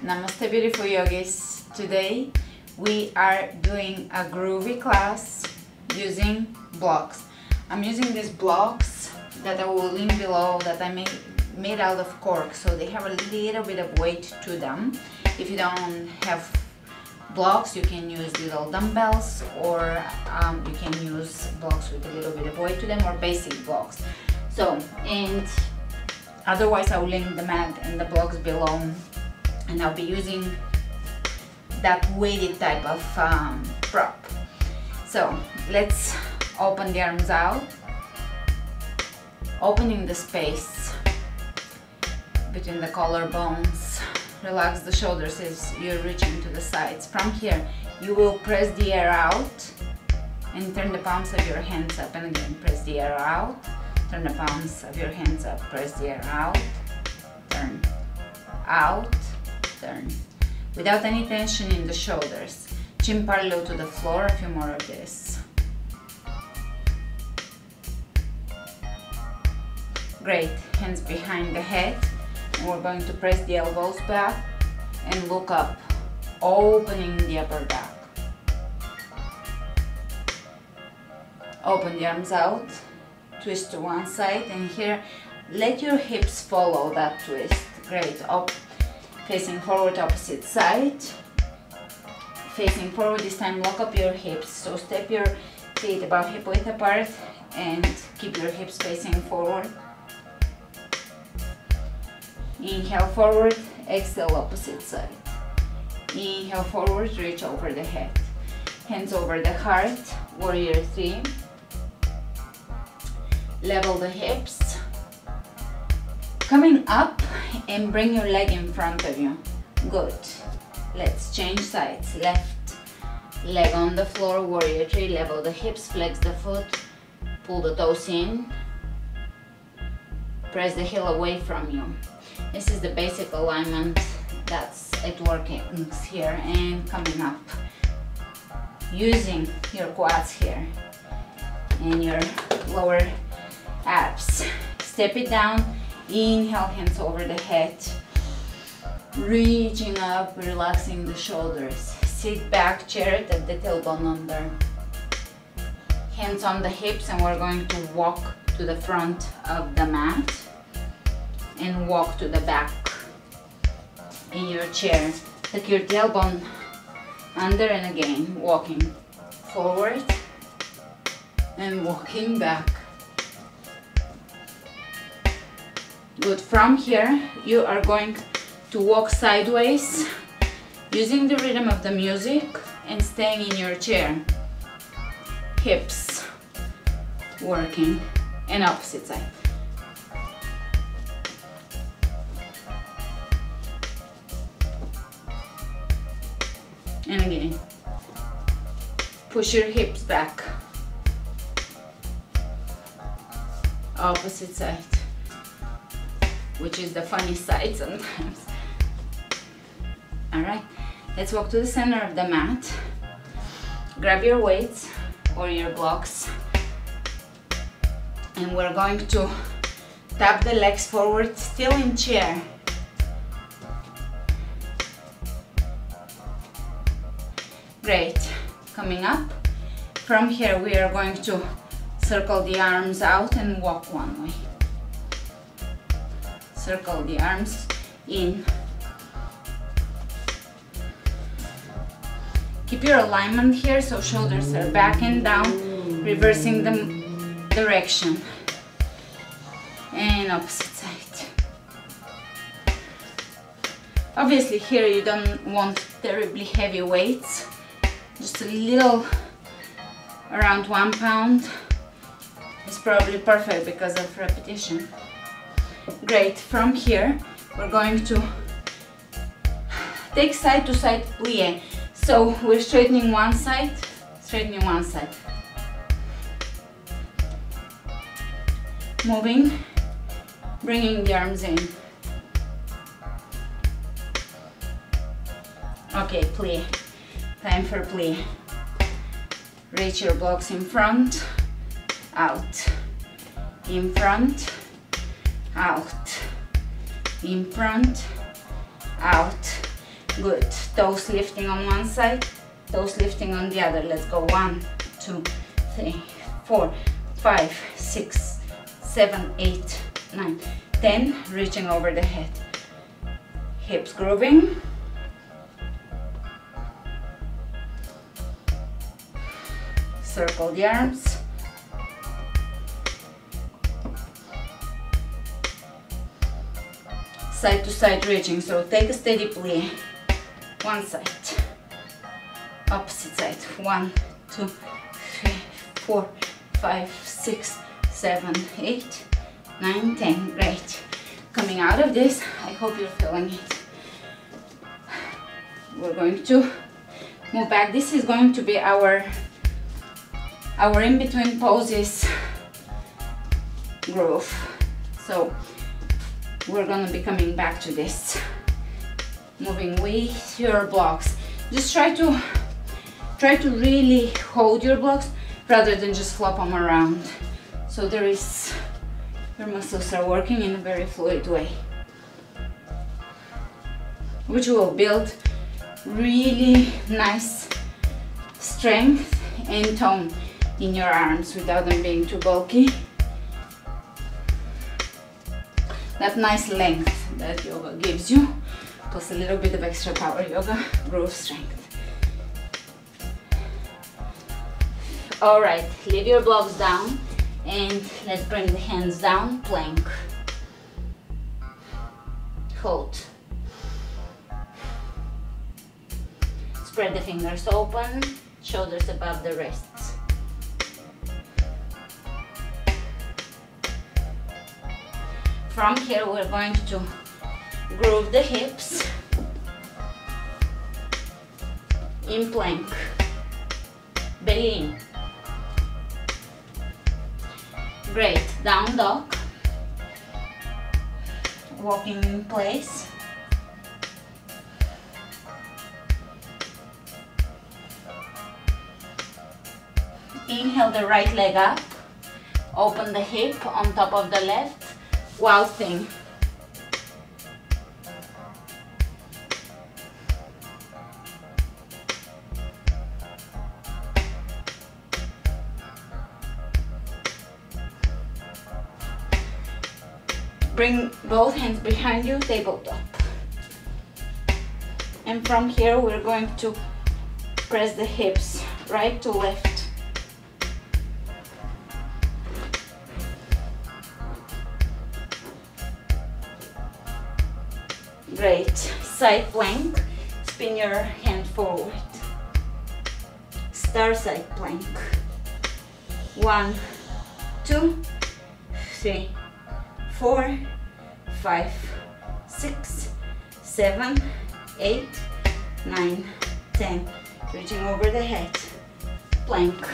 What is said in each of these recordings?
Namaste beautiful yogis. Today we are doing a groovy class using blocks. I'm using these blocks that I will link below that I made out of cork, so they have a little bit of weight to them. If you don't have blocks, you can use little dumbbells, or you can use blocks with a little bit of weight to them, or basic blocks. So, and otherwise I will link the mat and the blocks below, and I'll be using that weighted type of prop. So let's open the arms out, opening the space between the collarbones. Relax the shoulders as you're reaching to the sides. From here you will press the air out and turn the palms of your hands up, and again press the air out, turn the palms of your hands up, press the air out, turn, out, turn, without any tension in the shoulders. Chin parallel to the floor. A few more of this. Great. Hands behind the head, and we're going to press the elbows back and look up, opening the upper back. Open the arms out, twist to one side, and here let your hips follow that twist. Great. Up, facing forward, opposite side. Facing forward this time, lock up your hips. So step your feet about hip width apart and keep your hips facing forward. Inhale forward, exhale opposite side. Inhale forward, reach over the head. Hands over the heart, warrior three. Level the hips. Coming up and bring your leg in front of you. Good. Let's change sides. Left leg on the floor, warrior three. Level the hips, flex the foot, pull the toes in. Press the heel away from you. This is the basic alignment that's at work here, and coming up. Using your quads here and your lower abs. Step it down. Inhale, hands over the head. Reaching up, relaxing the shoulders. Sit back, chair it at the tailbone under. Hands on the hips, and we're going to walk to the front of the mat and walk to the back in your chair. Take your tailbone under, and again walking forward and walking back. Good. From here you are going to walk sideways using the rhythm of the music and staying in your chair. Hips working, and opposite side. And again, push your hips back. Opposite side, which is the funny side sometimes. Alright, let's walk to the center of the mat. Grab your weights or your blocks, and we're going to tap the legs forward, still in chair. Great. Coming up. From here we are going to circle the arms out and walk one way. Circle the arms in. Keep your alignment here, so shoulders are back and down, reversing the direction. And opposite side. Obviously here you don't want terribly heavy weights. Just a little, around 1 pound is probably perfect because of repetition. Great. From here we're going to take side to side plie. So we're straightening one side, moving, bringing the arms in. Okay, plie. Time for plie. Reach your blocks in front, out, in front, out, in front, out. Good. Toes lifting on one side, toes lifting on the other. Let's go. 1, 2, 3, 4, 5, 6, 7, 8, 9, 10. Reaching over the head. Hips grooving. Circle the arms. Side to side reaching, so take a steady plie. One side, opposite side. 1, 2, 3, 4, 5, 6, 7, 8, 9, 10. Great. Coming out of this, I hope you're feeling it. We're going to move back. This is going to be our in-between poses groove. So we're gonna be coming back to this. Moving with your blocks. Just try to really hold your blocks rather than just flop them around. So your muscles are working in a very fluid way, which will build really nice strength and tone in your arms without them being too bulky. That nice length that yoga gives you, plus a little bit of extra power yoga, groove strength. All right, leave your blocks down and let's bring the hands down, plank. Hold. Spread the fingers open, shoulders above the wrists. From here we're going to groove the hips in plank, belly in. Great, down dog, walking in place. Inhale the right leg up, open the hip on top of the left, wild thing. Bring both hands behind you, tabletop. And from here we're going to press the hips right to left. Great. Side plank, spin your hand forward. Star side plank. 1, 2, 3, 4, 5, 6, 7, 8, 9, 10. Reaching over the head. Plank.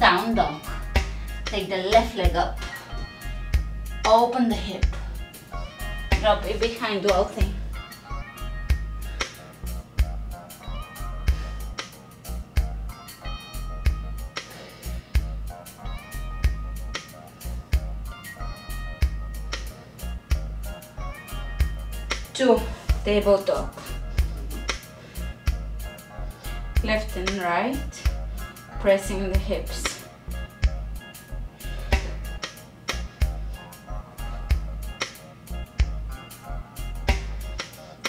Down dog. Take the left leg up. Open the hip. Drop it behind, dual thing. Two, tabletop. Left and right, pressing the hips.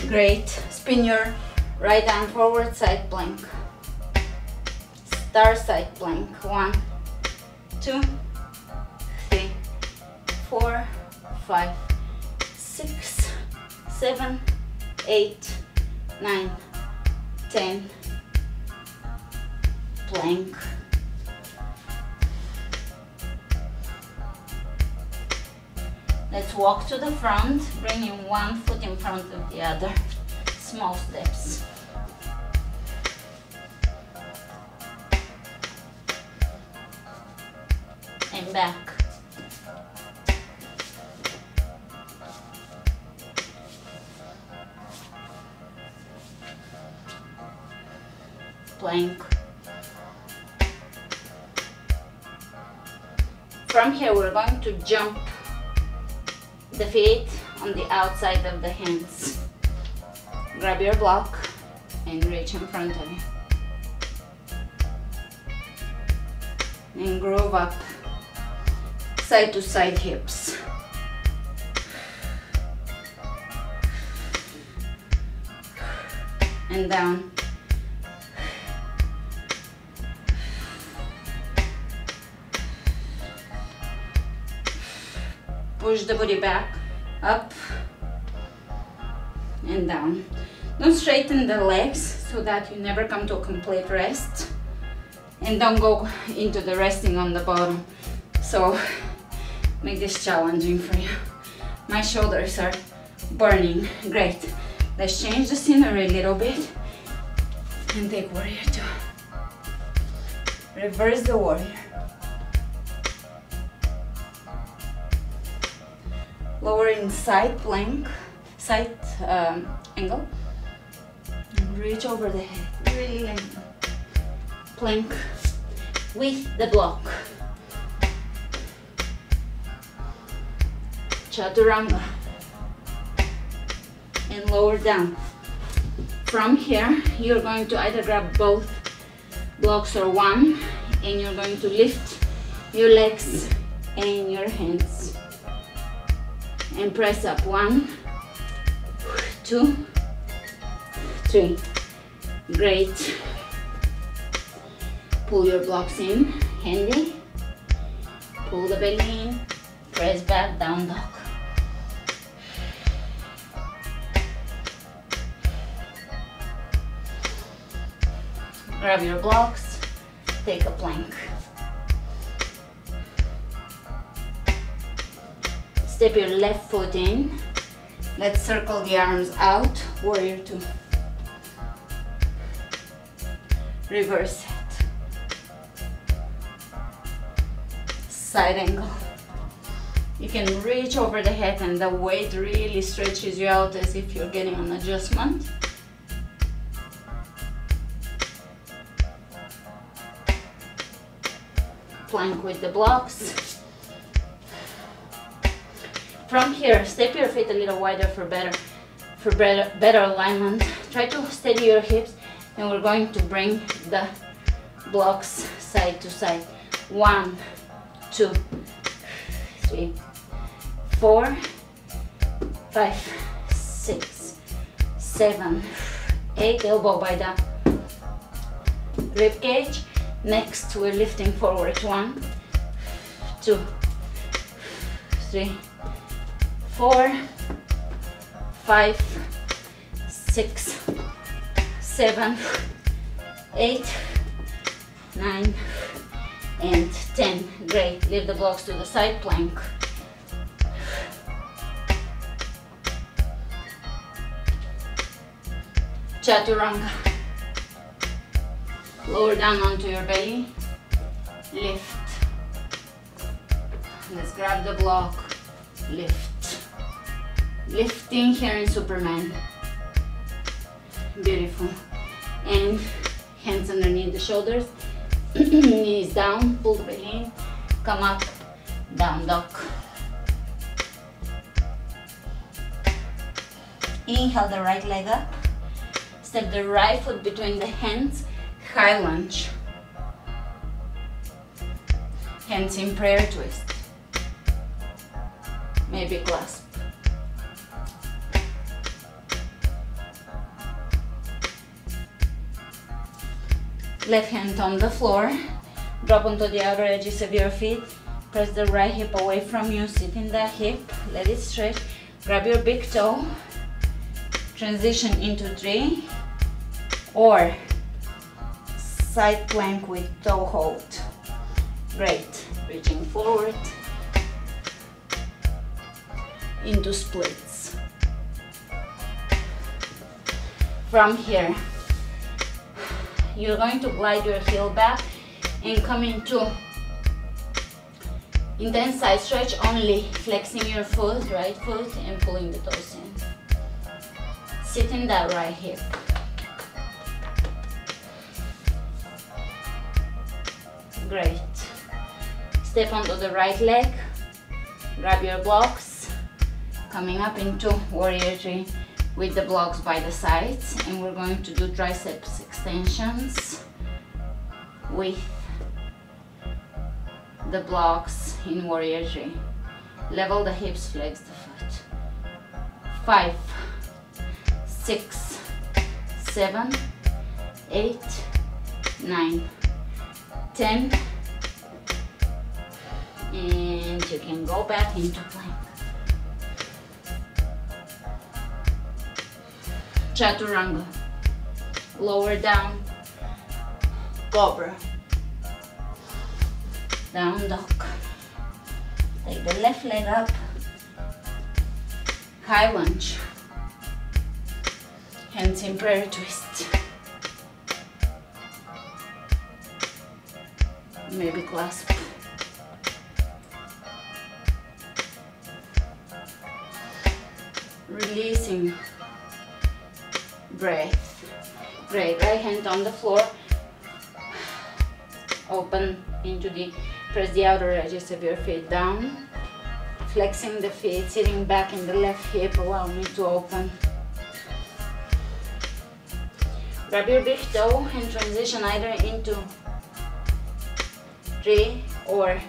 Great. Spin your right arm forward, side plank. Star side plank. 1, 2, 3, 4, 5, 6, 7, 8, 9, 10. Plank. Let's walk to the front, bringing one foot in front of the other. Small steps. And back. Plank. From here we're going to jump the feet on the outside of the hands. Grab your block and reach in front of you. And groove up, side to side hips. And down. Push the body back, up and down. Don't straighten the legs so that you never come to a complete rest. And don't go into the resting on the bottom. So make this challenging for you. My shoulders are burning. Great. Let's change the scenery a little bit and take warrior two. Reverse the warrior. Lower in side plank, side angle. And reach over the head. Really lengthen. Plank with the block. Chaturanga. And lower down. From here, you're going to either grab both blocks or one, and you're going to lift your legs and your hands. And press up. 1, 2, 3. Great. Pull your blocks in, handy. Pull the belly in, press back, down dog. Grab your blocks, take a plank. Step your left foot in. Let's circle the arms out, warrior two. Reverse it. Side angle. You can reach over the head and the weight really stretches you out as if you're getting an adjustment. Plank with the blocks. From here, step your feet a little wider for better alignment. Try to steady your hips, and we're going to bring the blocks side to side. 1, 2, 3, 4, 5, 6, 7, 8. Elbow by the rib cage. Next, we're lifting forward. 1, 2, 3, 4, 5, 6, 7, 8, 9, and 10. Great. Leave the blocks to the side, plank. Chaturanga. Lower down onto your belly. Lift. Let's grab the block. Lift. Lifting here in Superman. Beautiful. And hands underneath the shoulders. Knees down. Pull the belly in. Come up. Down dog. Inhale the right leg up. Step the right foot between the hands. High lunge. Hands in prayer twist. Maybe clasp. Left hand on the floor. Drop onto the outer edges of your feet. Press the right hip away from you. Sit in that hip. Let it stretch. Grab your big toe. Transition into 3 or side plank with toe hold. Great. Reaching forward into splits. From here, you're going to glide your heel back and come into intense side stretch, only flexing your foot, right foot, and pulling the toes in. Sit in that right hip. Great. Step onto the right leg. Grab your blocks. Coming up into warrior three with the blocks by the sides, and we're going to do triceps extensions with the blocks in warrior three. Level the hips, flex the foot. 5, 6, 7, 8, 9, 10, and you can go back into plank. Chaturanga, lower down, cobra, down dog. Take the left leg up, high lunge, hands in prayer twist. Maybe clasp. Releasing breath. Great, right hand on the floor. Open into the, press the outer edges of your feet down. Flexing the feet, sitting back in the left hip, allow me to open. Grab your big toe and transition either into tree or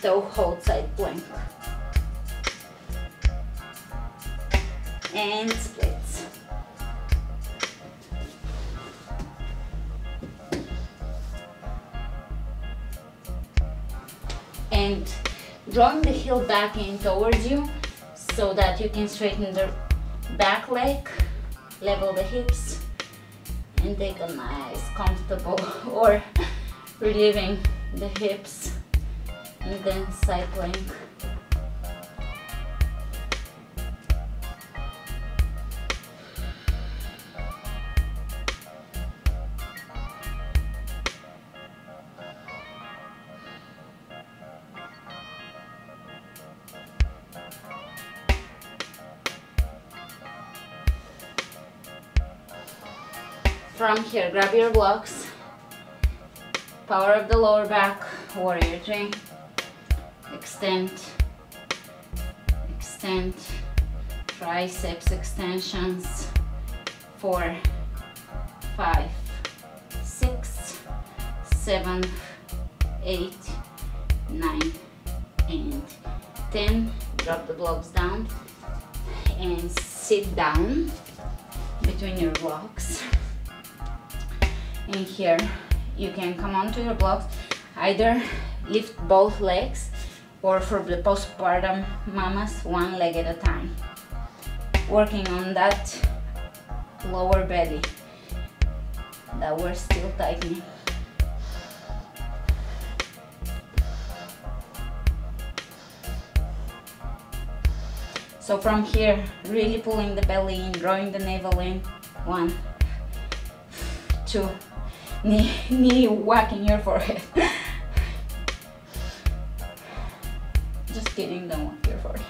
toe hold side plank. And splits. And drawing the heel back in towards you so that you can straighten the back leg, level the hips, and take a nice, comfortable, or relieving the hips, and then side plank. From here, grab your blocks, power of the lower back, warrior three, extend, extend, triceps extensions, 4, 5, 6, 7, 8, 9, and 10. Drop the blocks down and sit down between your blocks. And here you can come onto your blocks, either lift both legs, or for the postpartum mamas, one leg at a time, working on that lower belly that we're still tightening. So from here, really pulling the belly in, drawing the navel in. 1, 2, knee whacking your forehead. Just kidding, don't whack your forehead.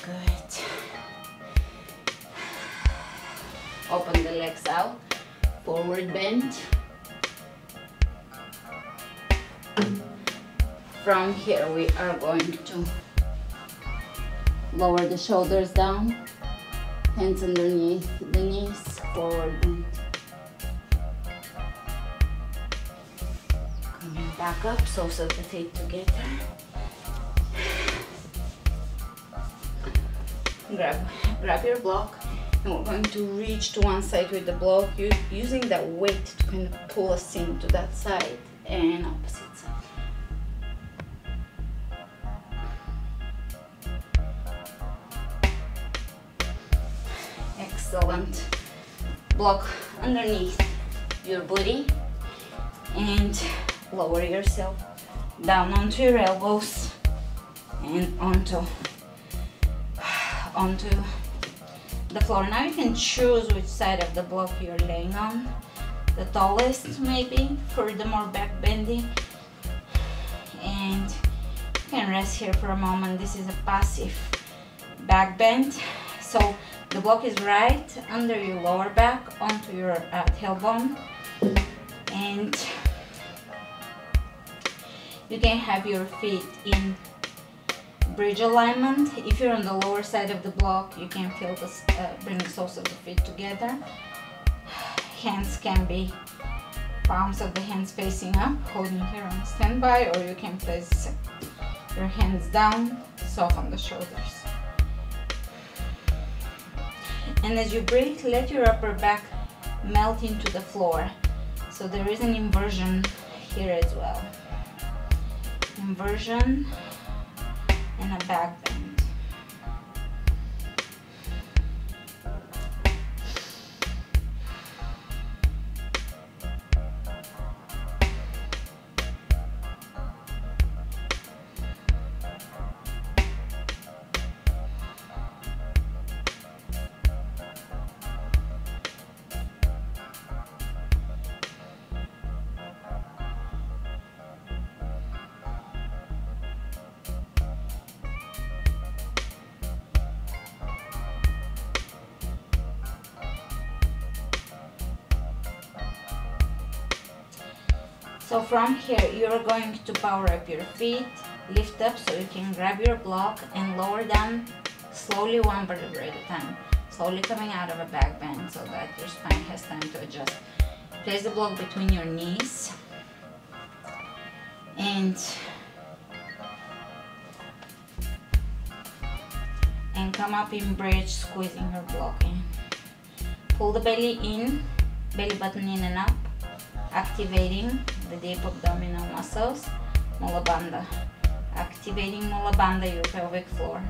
Good. Open the legs out, forward bend. From here we are going to lower the shoulders down, hands underneath the knees, forward bend. Coming back up, soles of the feet together. Grab your block, and we're going to reach to one side with the block, using that weight to kind of pull us into that side, and opposite side. Excellent. Block underneath your booty and lower yourself down onto your elbows and onto the floor. Now you can choose which side of the block you're laying on. The tallest maybe for the more back bending, and you can rest here for a moment. This is a passive back bend, so The block is right under your lower back onto your tailbone, and you can have your feet in bridge alignment. If you're on the lower side of the block, you can feel this, bring the soles of the feet together. Hands can be palms of the hands facing up, holding here on standby, or you can place your hands down, soften the shoulders. And as you breathe, let your upper back melt into the floor. So there is an inversion here as well. Inversion and a back bend. So from here, you're going to power up your feet, lift up so you can grab your block and lower down slowly, one vertebrae at a time. Slowly coming out of a back bend so that your spine has time to adjust. Place the block between your knees and come up in bridge, squeezing your block in. Pull the belly in, belly button in and up, activating the deep abdominal muscles. Mula Bandha. Activating Mula Bandha, your pelvic floor.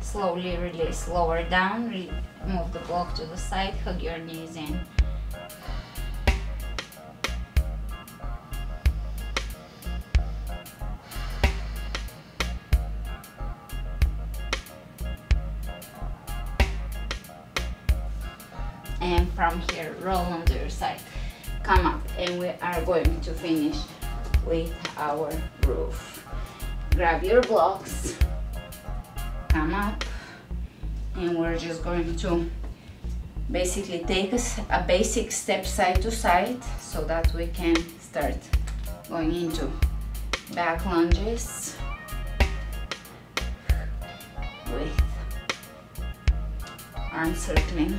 Slowly release, lower down, move the block to the side, hug your knees in. And from here, roll onto your side, come up, and we are going to finish with our groove. Grab your blocks, come up, and we're just going to basically take a basic step side to side so that we can start going into back lunges with arm circling.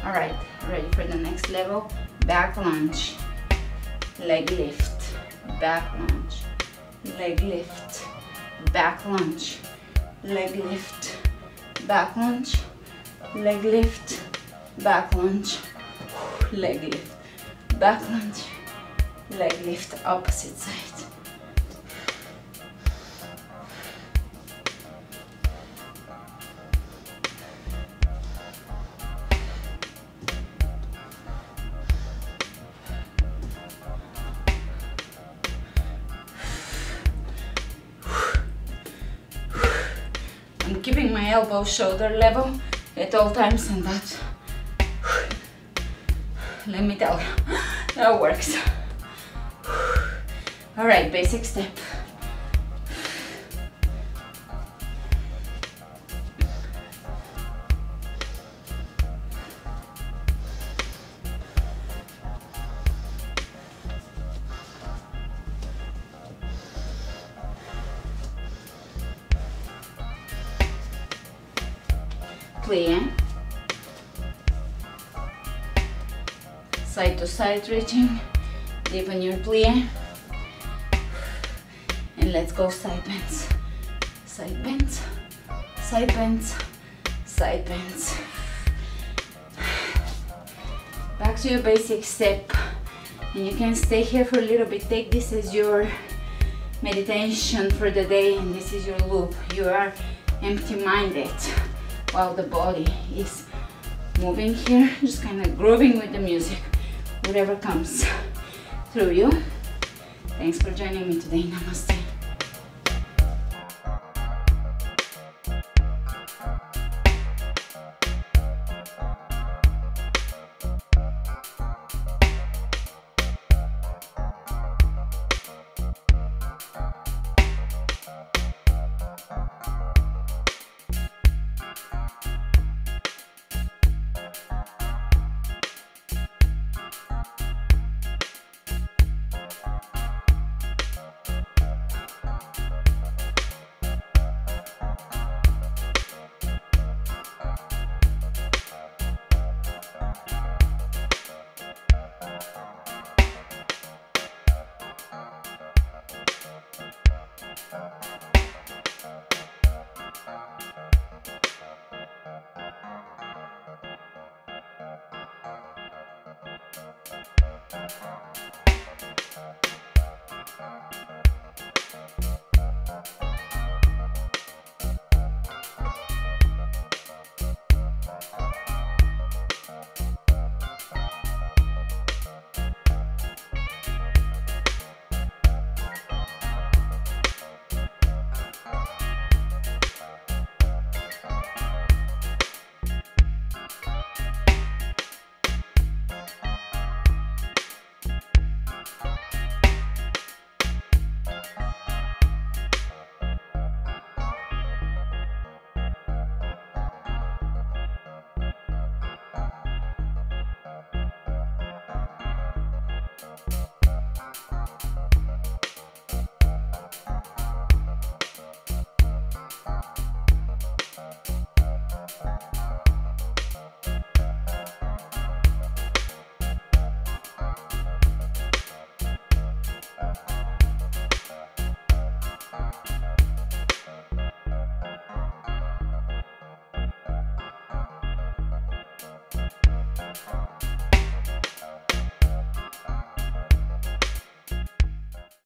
All right, ready for the next level? Back lunge, leg lift, back lunge, leg lift, back lunge, leg lift, back lunge, leg lift, back lunge, leg lift, back lunge, leg lift, opposite side. I'm keeping my elbow shoulder level at all times, and that, let me tell you, that works. All right, basic step. Plie, side to side reaching, deepen your plie, and let's go side bends, side bends, side bends, side bends. Back to your basic step, and you can stay here for a little bit. Take this as your meditation for the day, and this is your loop. You are empty-minded while the body is moving here, just kind of grooving with the music, whatever comes through you. Thanks for joining me today. Namaste.